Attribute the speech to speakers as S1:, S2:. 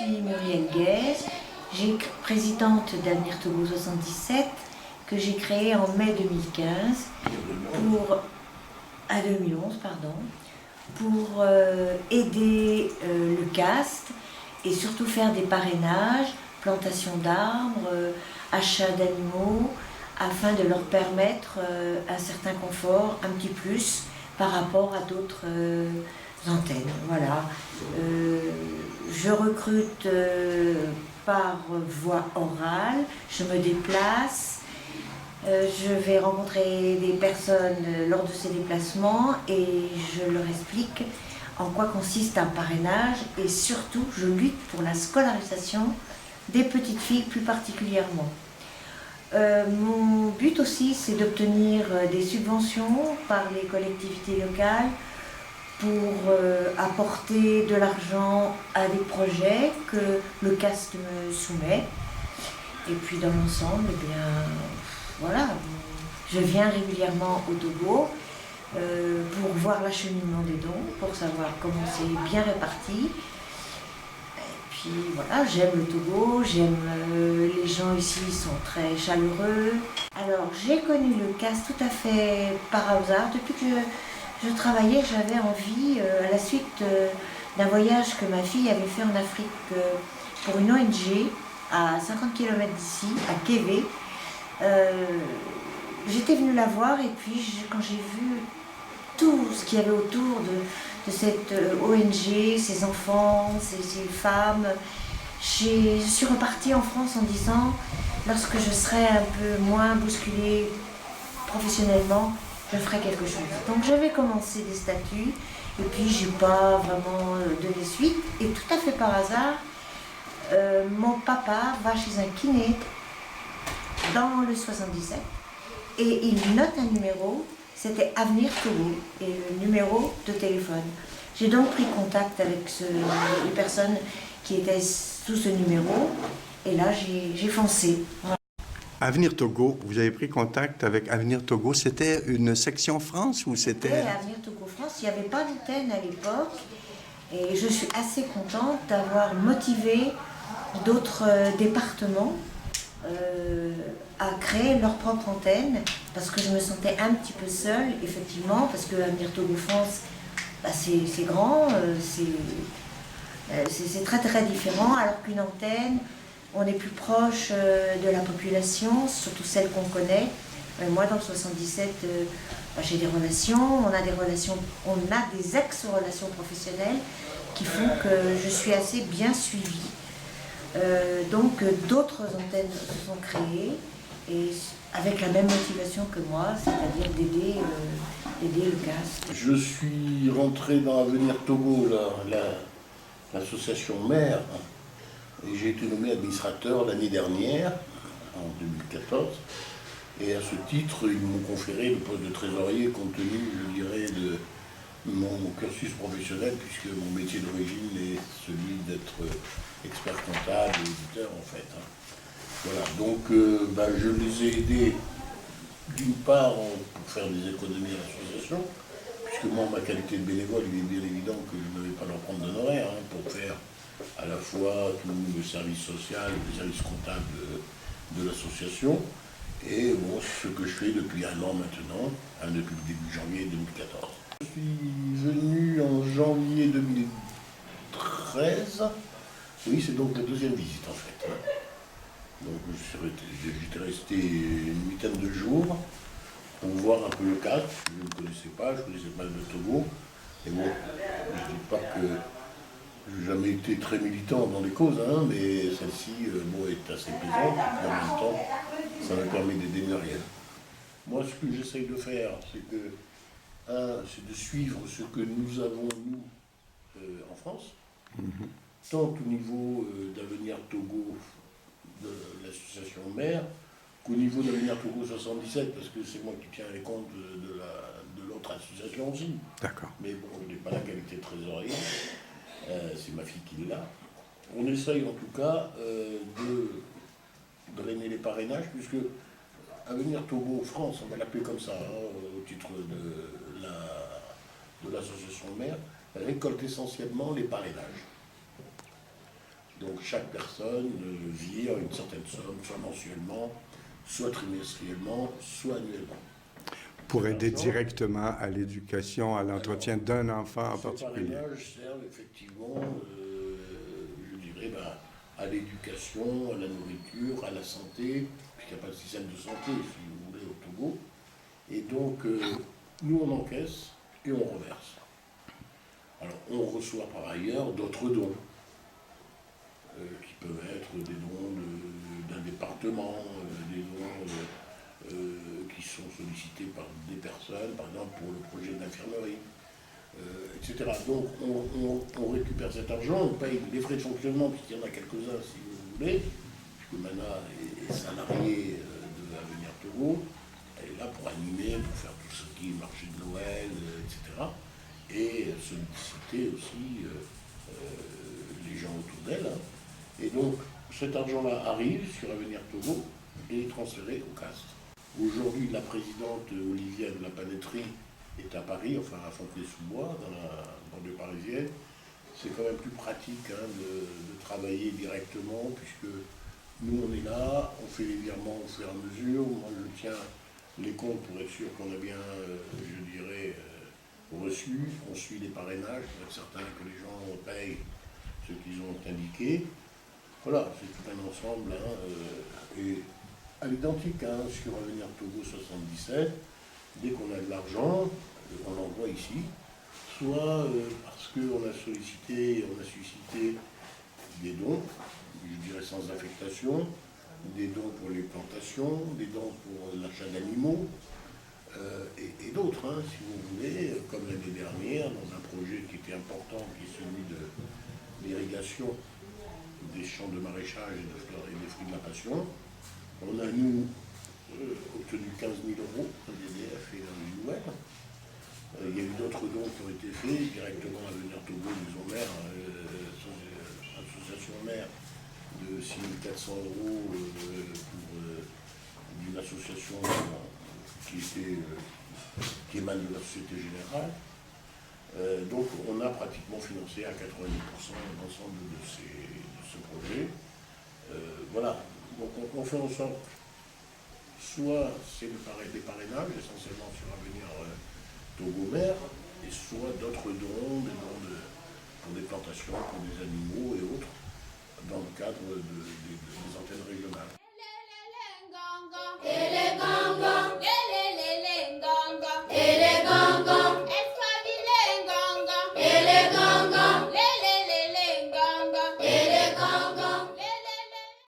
S1: suis Muriel Guez, j'ai présidente d'Avenir Togo 77 que j'ai créée en mai 2015 à 2011 pardon, pour aider le CAST et surtout faire des parrainages, plantation d'arbres, achat d'animaux, afin de leur permettre un certain confort, un petit plus par rapport à d'autres antennes. Voilà. Je recrute par voie orale, je me déplace, je vais rencontrer des personnes lors de ces déplacements et je leur explique en quoi consiste un parrainage et surtout je lutte pour la scolarisation des petites filles plus particulièrement. Mon but aussi, c'est d'obtenir des subventions par les collectivités locales pour apporter de l'argent à des projets que le CAST me soumet. Et puis dans l'ensemble, eh bien, voilà, je viens régulièrement au Togo pour voir l'acheminement des dons, pour savoir comment c'est bien réparti. Puis voilà, j'aime le Togo, j'aime les gens ici, ils sont très chaleureux. Alors j'ai connu le CAST tout à fait par hasard. Depuis que je travaillais, j'avais envie, à la suite d'un voyage que ma fille avait fait en Afrique pour une ONG à 50 km d'ici, à Kévé. J'étais venue la voir et puis quand j'ai vu tout ce qu'il y avait autour de cette ONG, ces enfants, ces femmes. Je suis repartie en France en disant, lorsque je serai un peu moins bousculée professionnellement, je ferai quelque chose. Donc j'avais commencé des statuts et puis j'ai pas vraiment donné suite. Et tout à fait par hasard, mon papa va chez un kiné dans le 77 et il note un numéro. C'était Avenir Togo et le numéro de téléphone. J'ai donc pris contact avec les personnes qui étaient sous ce numéro et là j'ai foncé. Voilà.
S2: Avenir Togo, vous avez pris contact avec Avenir Togo, c'était une section France ou c'était...
S1: Oui, Avenir Togo France, il n'y avait pas d'antenne à l'époque et je suis assez contente d'avoir motivé d'autres départements à créer leur propre antenne parce que je me sentais un petit peu seule, effectivement, parce que Avenir Togo France, bah, c'est grand, c'est très très différent, alors qu'une antenne, on est plus proche de la population, surtout celle qu'on connaît. Moi, dans le 77, bah, j'ai des relations, on a des ex-relations professionnelles qui font que je suis assez bien suivie. Donc d'autres antennes se sont créées et avec la même motivation que moi, c'est-à-dire d'aider le CAST.
S3: Je suis rentré dans Avenir Togo, l'association mère, et j'ai été nommé administrateur l'année dernière, en 2014. Et à ce titre, ils m'ont conféré le poste de trésorier compte tenu, je dirais, de mon cursus professionnel, puisque mon métier d'origine est celui d'être expert comptable et éditeur en fait. Voilà, donc je les ai aidés d'une part pour faire des économies à l'association, puisque moi, en ma qualité de bénévole, il est bien évident que je ne vais pas leur prendre d'honoraires pour faire à la fois tout le service social, le service comptable de l'association, et bon, ce que je fais depuis un an maintenant, depuis le début janvier 2014. Je suis venu en janvier 2013, oui, c'est donc la deuxième visite en fait. Donc j'étais resté une huitaine de jours pour voir un peu le cadre. Je ne connaissais pas, je connaissais pas le Togo. Et bon, je ne dis pas que je n'ai jamais été très militant dans les causes, mais celle-ci est assez plaisante, et en même temps, ça me permet d'aider Muriel. Moi, ce que j'essaye de faire, c'est de suivre ce que nous avons, nous, en France, tant au niveau d'Avenir Togo, de l'association mère, qu'au niveau d'Avenir Togo 77, parce que c'est moi qui tiens les comptes de l'autre association aussi.
S2: D'accord.
S3: Mais bon, je n'ai pas la qualité de trésorier, c'est ma fille qui l'a. On essaye en tout cas de drainer les parrainages, puisque Avenir Togo France, on va l'appeler comme ça, au titre de l'association mère, récolte essentiellement les parrainages. Donc chaque personne vire une certaine somme, soit mensuellement, soit trimestriellement, soit annuellement.
S2: Pour aider directement à l'éducation, à l'entretien d'un enfant en
S3: Ces
S2: particulier.
S3: parrainages servent effectivement, je dirais, à l'éducation, à la nourriture, à la santé, puisqu'il n'y a pas de système de santé, si vous voulez, au Togo. Et donc, nous, on encaisse et on reverse. Alors, on reçoit par ailleurs d'autres dons, qui peuvent être des dons d'un département, des dons qui sont sollicités par des personnes, par exemple pour le projet d'infirmerie, etc. Donc on récupère cet argent, on paye les frais de fonctionnement, puisqu'il y en a quelques-uns si vous voulez, puisque Mana est salarié de Avenir Togo, elle est là pour animer, pour faire tout ce qui est marché de Noël, etc. Et solliciter aussi les gens autour d'elle. Hein. Et donc cet argent-là arrive sur Avenir Togo et est transféré au CAST. Aujourd'hui, la présidente Olivia de la Panetterie est à Paris, enfin à Fontenay-sous-Bois, dans la banlieue parisienne. C'est quand même plus pratique hein, de travailler directement, puisque nous on est là, on fait les virements au fur et à mesure. Moi je tiens les comptes pour être sûr qu'on a bien, je dirais, reçu. On suit les parrainages pour être certain que les gens payent ce qu'ils ont indiqué. Voilà, c'est tout un ensemble. Hein, et à l'identique, hein, sur Avenir Togo 77, dès qu'on a de l'argent, on l'envoie ici, soit parce qu'on a sollicité, on a suscité des dons, je dirais sans affectation, des dons pour les plantations, des dons pour l'achat d'animaux, et d'autres, hein, si vous voulez, comme l'année dernière, dans un projet qui était important, qui est celui de l'irrigation des champs de maraîchage et des fruits de la passion. On a, nous, obtenu 15 000 € d'EDF et une nouvelle. Il y a eu d'autres dons qui ont été faits directement à Avenir Togo, maison mère, association mère, de 6 400 € pour d'une association qui émane de la Société Générale. Donc on a pratiquement financé à 90% l'ensemble de ce projet. Voilà, donc on fait en sorte, soit c'est des parrainages, essentiellement sur Avenir Togo Mère, et soit d'autres dons, des dons pour des plantations, pour des animaux et autres, dans le cadre des antennes régionales.